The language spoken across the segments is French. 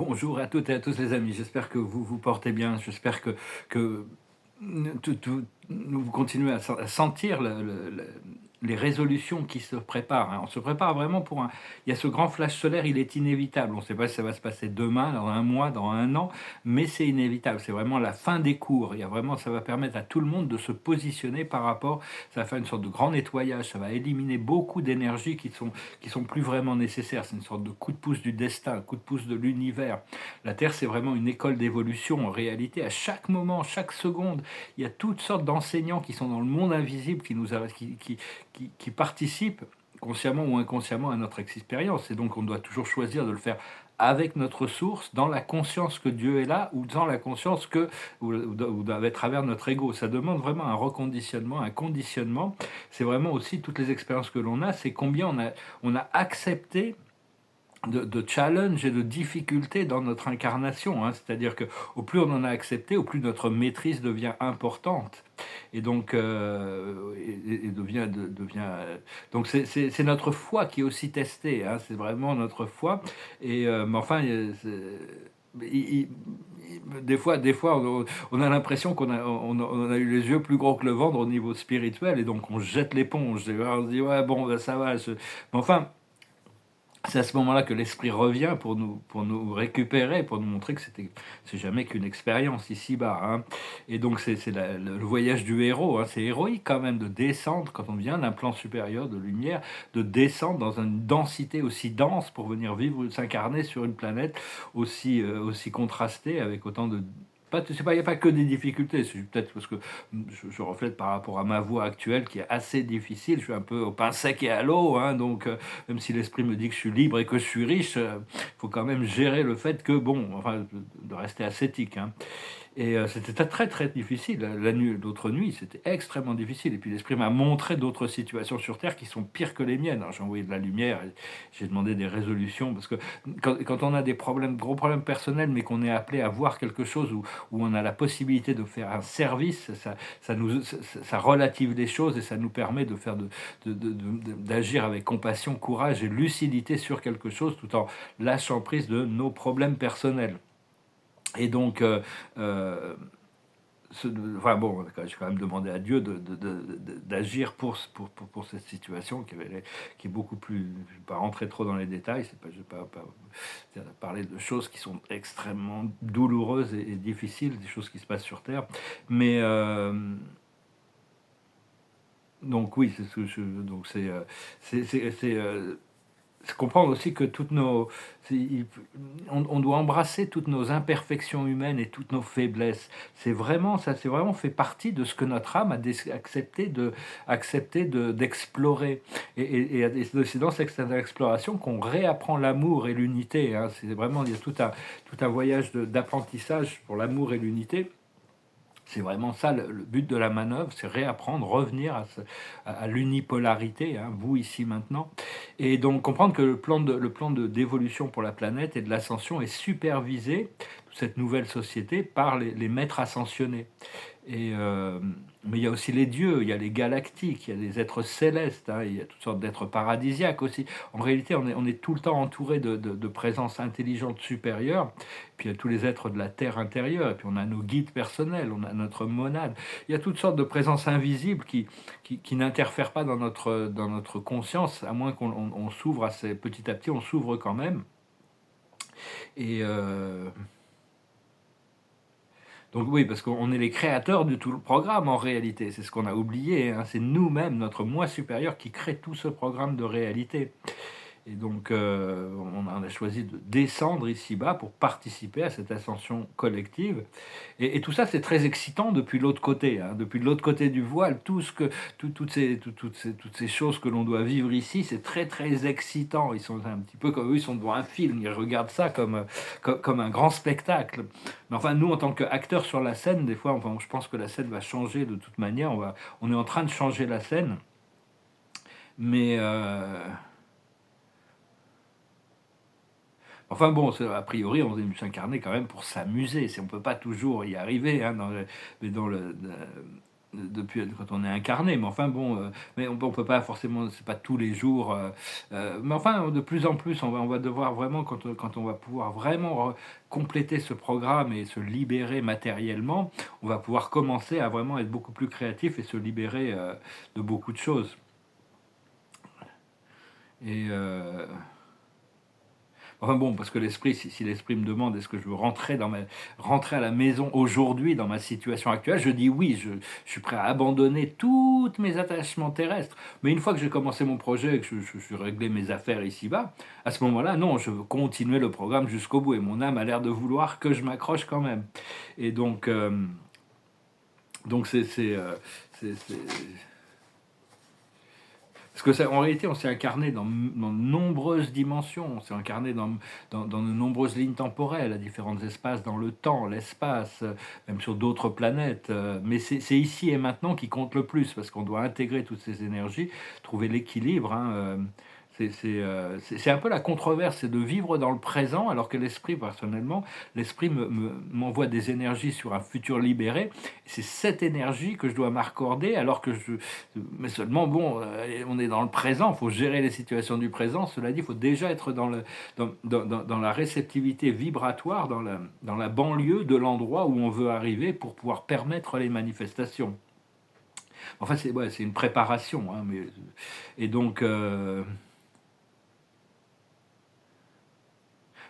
Bonjour à toutes et à tous les amis, j'espère que vous vous portez bien, j'espère que vous continuez à sentir les résolutions qui se préparent, hein. On se prépare vraiment pour un... Il y a ce grand flash solaire, il est inévitable. On ne sait pas si ça va se passer demain, dans un mois, dans un an, mais c'est inévitable. C'est vraiment la fin des cours. Il y a vraiment, ça va permettre à tout le monde de se positionner par rapport... Ça va faire une sorte de grand nettoyage, ça va éliminer beaucoup d'énergie qui sont plus vraiment nécessaires. C'est une sorte de coup de pouce du destin, un coup de pouce de l'univers. La Terre, c'est vraiment une école d'évolution. En réalité, à chaque moment, chaque seconde, il y a toutes sortes d'enseignants qui sont dans le monde invisible, qui participent consciemment ou inconsciemment à notre expérience. Et donc, on doit toujours choisir de le faire avec notre source, dans la conscience que Dieu est là, ou dans la conscience ou à travers notre ego. Ça demande vraiment un reconditionnement, un conditionnement. C'est vraiment aussi toutes les expériences que l'on a, c'est combien on a accepté de challenge et de difficultés dans notre incarnation, hein. C'est-à-dire que au plus on en a accepté, au plus notre maîtrise devient importante. Et donc, donc c'est notre foi qui est aussi testée, hein. C'est vraiment notre foi. Mais enfin, des fois, on a l'impression qu'on a eu les yeux plus gros que le ventre au niveau spirituel, et donc on jette l'éponge. Et on se dit ouais bon ben, ça va. Mais enfin, c'est à ce moment-là que l'esprit revient pour nous récupérer, pour nous montrer que c'est jamais qu'une expérience ici-bas, hein. Et donc c'est le voyage du héros, hein. C'est héroïque quand même de descendre, quand on vient d'un plan supérieur de lumière, de descendre dans une densité aussi dense pour venir vivre, s'incarner sur une planète aussi contrastée, avec autant de... Pas, c'est pas, il n'y a pas que des difficultés, c'est peut-être parce que je reflète par rapport à ma voie actuelle qui est assez difficile. Je suis un peu au pain sec et à l'eau, hein, donc même si l'esprit me dit que je suis libre et que je suis riche, faut quand même gérer le fait que, bon, enfin, de rester ascétique, hein. Et c'était très très difficile. La nuit, l'autre nuit, c'était extrêmement difficile. Et puis l'esprit m'a montré d'autres situations sur Terre qui sont pires que les miennes. Alors j'ai envoyé de la lumière, et j'ai demandé des résolutions, parce que quand on a des problèmes, gros problèmes personnels, mais qu'on est appelé à voir quelque chose où on a la possibilité de faire un service, ça relative les choses, et ça nous permet de faire d'agir avec compassion, courage et lucidité sur quelque chose, tout en lâchant prise de nos problèmes personnels. Et donc, enfin bon, j'ai quand même demandé à Dieu d'agir pour cette situation qui est beaucoup plus... Je ne vais pas rentrer trop dans les détails, je ne vais pas parler de choses qui sont extrêmement douloureuses et difficiles, des choses qui se passent sur Terre. Mais donc oui, c'est ce que donc c'est comprendre aussi que on doit embrasser toutes nos imperfections humaines et toutes nos faiblesses. C'est vraiment fait partie de ce que notre âme a accepté d'explorer. Et c'est dans cette exploration qu'on réapprend l'amour et l'unité, hein. C'est vraiment, il y a tout un voyage d'apprentissage pour l'amour et l'unité. C'est vraiment ça le but de la manœuvre, c'est réapprendre, revenir à l'unipolarité, hein, vous ici maintenant. Et donc comprendre que le plan d'évolution pour la planète et de l'ascension est supervisé, toute cette nouvelle société, par les maîtres ascensionnés. Et, mais il y a aussi les dieux, il y a les galactiques, il y a des êtres célestes, hein, il y a toutes sortes d'êtres paradisiaques aussi. En réalité, on est tout le temps entouré de présences intelligentes supérieures. Puis il y a tous les êtres de la terre intérieure, et puis on a nos guides personnels, on a notre monade. Il y a toutes sortes de présences invisibles qui n'interfèrent pas dans notre conscience, à moins qu'on s'ouvre petit à petit, on s'ouvre quand même. Et donc oui, parce qu'on est les créateurs de tout le programme en réalité, c'est ce qu'on a oublié, hein. C'est nous-mêmes, notre moi supérieur, qui crée tout ce programme de réalité. Et donc, on a choisi de descendre ici-bas pour participer à cette ascension collective. Et tout ça, c'est très excitant depuis l'autre côté, hein. Depuis l'autre côté du voile, toutes ces choses que l'on doit vivre ici, c'est très très excitant. Ils sont un petit peu comme eux, ils sont devant un film, ils regardent ça comme un grand spectacle. Mais enfin, nous, en tant qu'acteurs sur la scène, des fois, enfin, je pense que la scène va changer de toute manière. On est en train de changer la scène, mais... Enfin bon, a priori, on est s'incarner quand même pour s'amuser. On ne peut pas toujours y arriver, hein, mais depuis quand on est incarné. Mais enfin bon, mais on peut pas forcément, c'est pas tous les jours. Mais enfin, de plus en plus, on va devoir vraiment, quand on va pouvoir vraiment compléter ce programme et se libérer matériellement, on va pouvoir commencer à vraiment être beaucoup plus créatif et se libérer de beaucoup de choses. Et enfin bon, parce que l'esprit, si l'esprit me demande est-ce que je veux rentrer à la maison aujourd'hui dans ma situation actuelle, je dis oui, je suis prêt à abandonner tous mes attachements terrestres. Mais une fois que j'ai commencé mon projet et que je suis réglé mes affaires ici-bas, à ce moment-là, non, je veux continuer le programme jusqu'au bout. Et mon âme a l'air de vouloir que je m'accroche quand même. Et donc c'est- parce que en réalité, on s'est incarné dans de nombreuses dimensions, on s'est incarné dans de nombreuses lignes temporelles, à différents espaces dans le temps, l'espace, même sur d'autres planètes. Mais c'est ici et maintenant qui compte le plus, parce qu'on doit intégrer toutes ces énergies, trouver l'équilibre. Hein, c'est un peu la controverse, c'est de vivre dans le présent, alors que l'esprit, personnellement, l'esprit m'envoie des énergies sur un futur libéré. C'est cette énergie que je dois m'accorder, alors que mais seulement, bon, on est dans le présent, il faut gérer les situations du présent. Cela dit, il faut déjà être dans la réceptivité vibratoire, dans la banlieue de l'endroit où on veut arriver pour pouvoir permettre les manifestations. Enfin, c'est une préparation. Hein, et donc,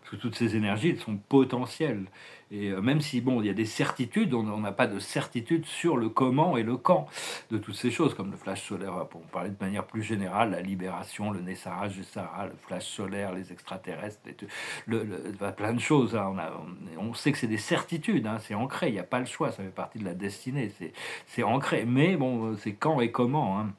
parce que toutes ces énergies, elles sont potentielles. Et même si, bon, il y a des certitudes, on n'a pas de certitude sur le comment et le quand de toutes ces choses, comme le flash solaire, pour parler de manière plus générale, la libération, le naissage du Sahara, le flash solaire, les extraterrestres, plein de choses. Hein. On sait que c'est des certitudes, hein, c'est ancré, il n'y a pas le choix, ça fait partie de la destinée, c'est ancré. Mais bon, c'est quand et comment. Hein.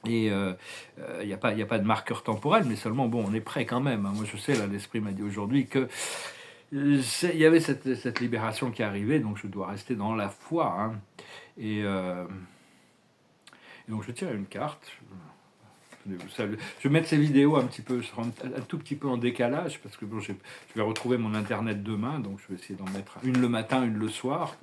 Et il n'y a pas de marqueur temporel, mais seulement, bon, on est prêt quand même. Hein. Moi, je sais, là, l'esprit m'a dit aujourd'hui que il y avait cette libération qui arrivait, donc je dois rester dans la foi. Hein. Et, et donc, je tire une carte. Je vais mettre ces vidéos un petit peu, un tout petit peu en décalage, parce que bon, je vais retrouver mon internet demain, donc je vais essayer d'en mettre une le matin, une le soir,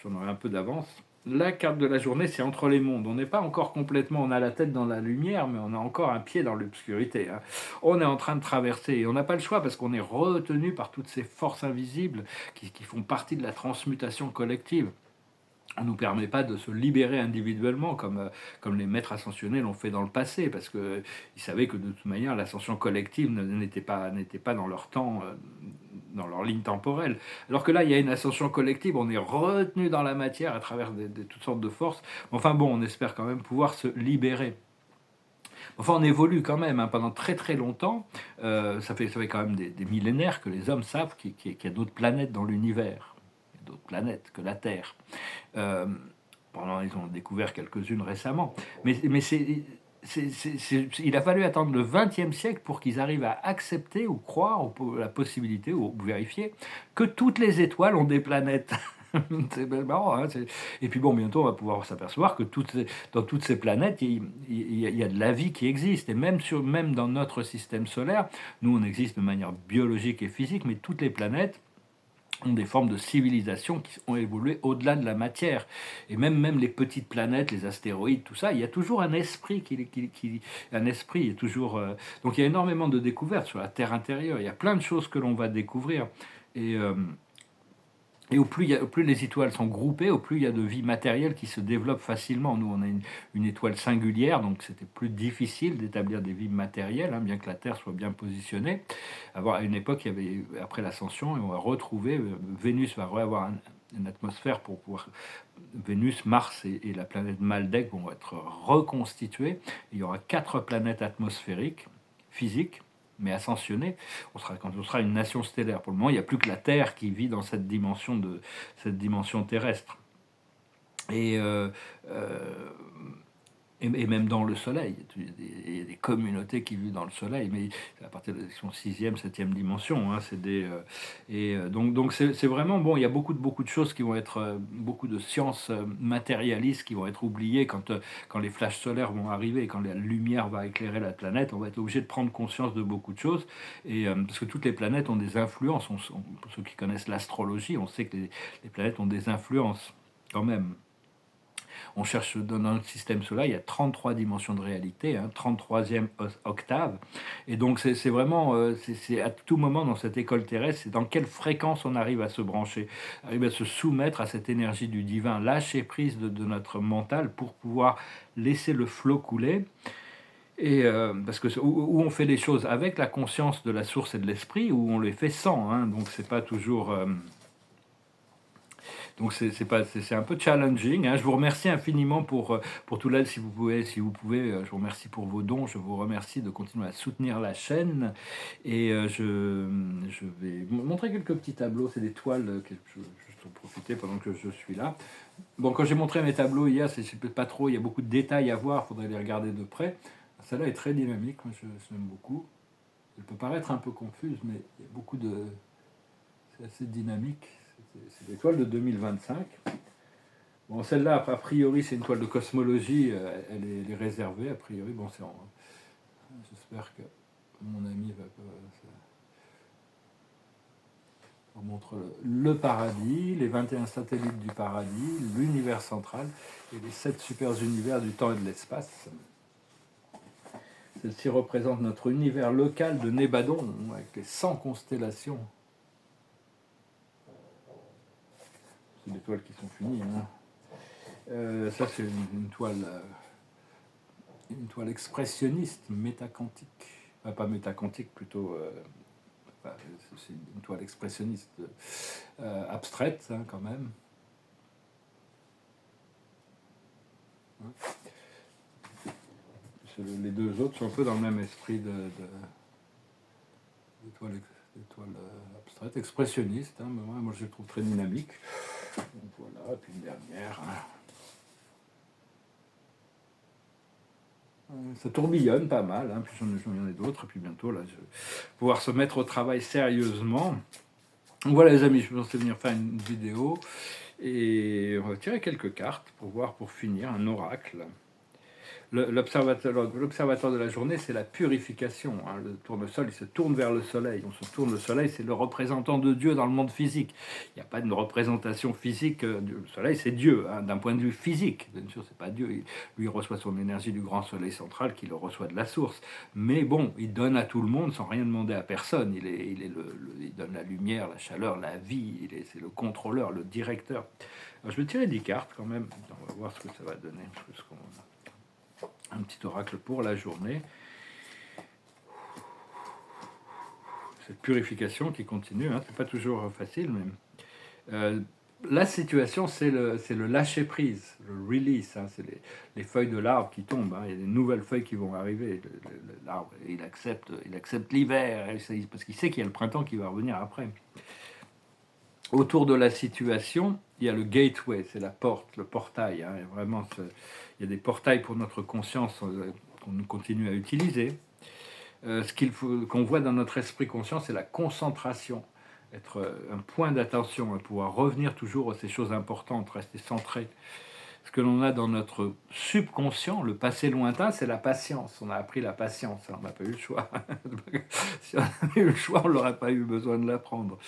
j'en aurai un peu d'avance. La carte de la journée, c'est entre les mondes. On n'est pas encore complètement, on a la tête dans la lumière, mais on a encore un pied dans l'obscurité. Hein. On est en train de traverser, et on n'a pas le choix parce qu'on est retenu par toutes ces forces invisibles qui font partie de la transmutation collective. On ne nous permet pas de se libérer individuellement comme les maîtres ascensionnés l'ont fait dans le passé, parce qu'ils savaient que de toute manière l'ascension collective n'était pas dans leur temps, dans leur ligne temporelle. Alors que là, il y a une ascension collective, on est retenu dans la matière à travers toutes sortes de forces. Enfin bon, on espère quand même pouvoir se libérer. Enfin, on évolue quand même, hein, pendant très très longtemps. Ça fait quand même des millénaires que les hommes savent qu'il y a d'autres planètes dans l'univers, d'autres planètes que la Terre. Euh, Ils ont découvert quelques-unes récemment. Mais il a fallu attendre le XXe siècle pour qu'ils arrivent à accepter ou croire la possibilité ou vérifier que toutes les étoiles ont des planètes. C'est marrant. Hein, et puis bon, bientôt on va pouvoir s'apercevoir que dans toutes ces planètes, il y a de la vie qui existe. Et même dans notre système solaire, nous on existe de manière biologique et physique, mais toutes les planètes ont des formes de civilisation qui ont évolué au-delà de la matière. Et même les petites planètes, les astéroïdes, tout ça, il y a toujours un esprit un esprit est toujours. Donc il y a énormément de découvertes sur la Terre intérieure. Il y a plein de choses que l'on va découvrir. Et, euh, et au plus les étoiles sont groupées, au plus il y a de vie matérielle qui se développe facilement. Nous, on a une étoile singulière, donc c'était plus difficile d'établir des vies matérielles, hein, bien que la Terre soit bien positionnée. À une époque, il y avait, après l'ascension, et on va retrouver, Vénus va avoir une atmosphère pour pouvoir. Vénus, Mars et la planète Maldek vont être reconstituées. Il y aura 4 planètes atmosphériques, physiques, mais ascensionnées. Quand on sera une nation stellaire. Pour le moment, il n'y a plus que la Terre qui vit dans cette dimension terrestre. Et, et même dans le Soleil, il y a des communautés qui vivent dans le Soleil, mais à partir de son sixième, septième dimension. Hein, donc c'est vraiment bon. Il y a beaucoup de choses qui vont être, beaucoup de sciences matérialistes qui vont être oubliées quand les flashs solaires vont arriver, quand la lumière va éclairer la planète. On va être obligé de prendre conscience de beaucoup de choses, et parce que toutes les planètes ont des influences. Pour ceux qui connaissent l'astrologie, on sait que les planètes ont des influences quand même. On cherche dans notre système solaire, il y a 33 dimensions de réalité, hein, 33e octave. Et donc c'est vraiment, c'est à tout moment dans cette école terrestre, c'est dans quelle fréquence on arrive à se brancher, arrive à se soumettre à cette énergie du divin, lâcher prise de notre mental pour pouvoir laisser le flot couler. Et parce que où on fait les choses avec la conscience de la source et de l'esprit, ou on les fait sans, hein, donc c'est pas toujours... donc c'est pas c'est un peu challenging, hein. Je vous remercie infiniment pour tout l'aide, si vous pouvez, je vous remercie pour vos dons, je vous remercie de continuer à soutenir la chaîne. Et je vais vous montrer quelques petits tableaux, c'est des toiles que je juste en profiter pendant que je suis là. Bon, quand j'ai montré mes tableaux hier, c'est peut-être pas trop, il y a beaucoup de détails à voir, il faudrait les regarder de près. Celle-là est très dynamique, moi je l'aime beaucoup. Elle peut paraître un peu confuse, mais il y a beaucoup de... C'est assez dynamique. C'est l'étoile de 2025. Bon, celle-là, a priori, c'est une toile de cosmologie, elle est réservée, a priori. Bon, j'espère que mon ami va pas... On montre le paradis, les 21 satellites du paradis, l'univers central et les 7 super univers du temps et de l'espace. Celle-ci représente notre univers local de Nébadon, avec les 100 constellations. C'est des toiles qui sont finies. Hein. Ça, c'est une toile expressionniste, métaquantique. Enfin, pas métaquantique, plutôt... c'est une toile expressionniste abstraite, hein, quand même. Les deux autres sont un peu dans le même esprit d'étoiles abstraites, expressionnistes. Hein, mais moi, je les trouve très dynamiques. Donc voilà, et puis une dernière. Ça tourbillonne pas mal, hein, puis j'en ai d'autres, et puis bientôt, là, je vais pouvoir se mettre au travail sérieusement. Voilà les amis, je pensais venir faire une vidéo, et on va tirer quelques cartes pour finir, un oracle. L'observateur de la journée, c'est la purification. Hein. Le tournesol, il se tourne vers le soleil. On se tourne, le soleil, c'est le représentant de Dieu dans le monde physique. Il n'y a pas de représentation physique. Le soleil, c'est Dieu, hein, d'un point de vue physique. Bien sûr, c'est pas Dieu. Lui, il reçoit son énergie du grand soleil central, qui le reçoit de la source. Mais bon, il donne à tout le monde sans rien demander à personne. Il donne la lumière, la chaleur, la vie. C'est le contrôleur, le directeur. Alors, je vais tirer 10 cartes quand même. On va voir ce que ça va donner. Un petit oracle pour la journée. Cette purification qui continue, hein, c'est pas toujours facile, mais la situation, c'est le lâcher prise, le release. Hein, c'est les feuilles de l'arbre qui tombent. Hein, il y a des nouvelles feuilles qui vont arriver. L'arbre, il accepte l'hiver parce qu'il sait qu'il y a le printemps qui va revenir après. Autour de la situation, il y a le gateway, c'est la porte, le portail. Hein, vraiment, il y a des portails pour notre conscience qu'on continue à utiliser. Ce qu'on voit dans notre esprit conscient, c'est la concentration, être un point d'attention, pouvoir revenir toujours à ces choses importantes, rester centré. Ce que l'on a dans notre subconscient, le passé lointain, c'est la patience. On a appris la patience, on n'a pas eu le choix. Si on avait eu le choix, on n'aurait pas eu besoin de l'apprendre.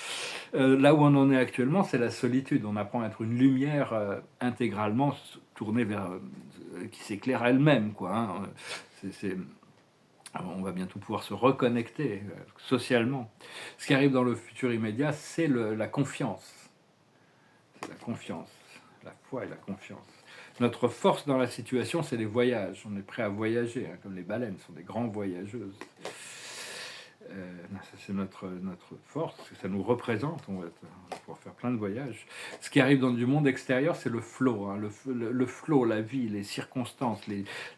Là où on en est actuellement, c'est la solitude. On apprend à être une lumière intégralement tournée vers... qui s'éclaire elle-même, quoi. Hein. On va bientôt pouvoir se reconnecter socialement. Ce qui arrive dans le futur immédiat, c'est la confiance. C'est la confiance, la foi et la confiance. Notre force dans la situation, c'est les voyages. On est prêt à voyager, hein, comme les baleines sont des grands voyageuses. Ça, c'est notre force, ça nous représente, on va pouvoir faire plein de voyages. Ce qui arrive dans du monde extérieur, c'est le flow, hein, le flow, la vie, les circonstances,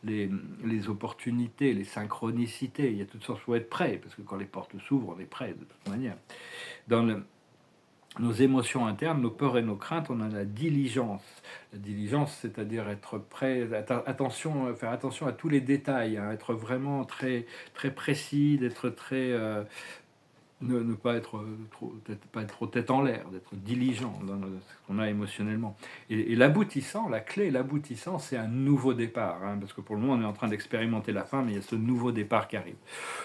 les opportunités, les synchronicités. Il y a toutes sortes, il faut être prêt, parce que quand les portes s'ouvrent, on est prêt de toute manière. Dans nos émotions internes, nos peurs et nos craintes, on a la diligence. La diligence, c'est-à-dire être prêt, faire attention à tous les détails, hein, être vraiment très, très précis, d'être très... ne pas être trop tête en l'air, d'être diligent dans ce qu'on a émotionnellement. Et l'aboutissant, la clé, l'aboutissant, c'est un nouveau départ, hein, parce que pour le moment, on est en train d'expérimenter la fin, mais il y a ce nouveau départ qui arrive.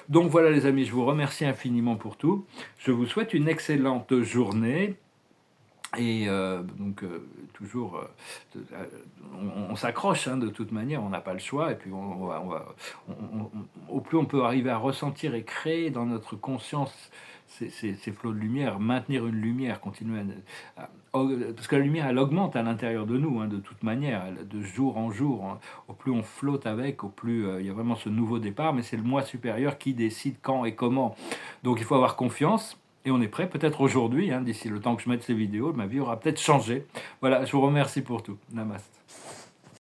Donc voilà les amis, je vous remercie infiniment pour tout. Je vous souhaite une excellente journée. Et donc toujours, on s'accroche, hein, de toute manière, on n'a pas le choix et puis au plus on peut arriver à ressentir et créer dans notre conscience ces flots de lumière, maintenir une lumière, continuer parce que la lumière, elle augmente à l'intérieur de nous, hein, de toute manière, de jour en jour, hein. Au plus on flotte avec, au plus il y a vraiment ce nouveau départ, mais c'est le moi supérieur qui décide quand et comment. Donc il faut avoir confiance. Et on est prêt, peut-être aujourd'hui, hein, d'ici le temps que je mette ces vidéos, ma vie aura peut-être changé. Voilà, je vous remercie pour tout. Namaste.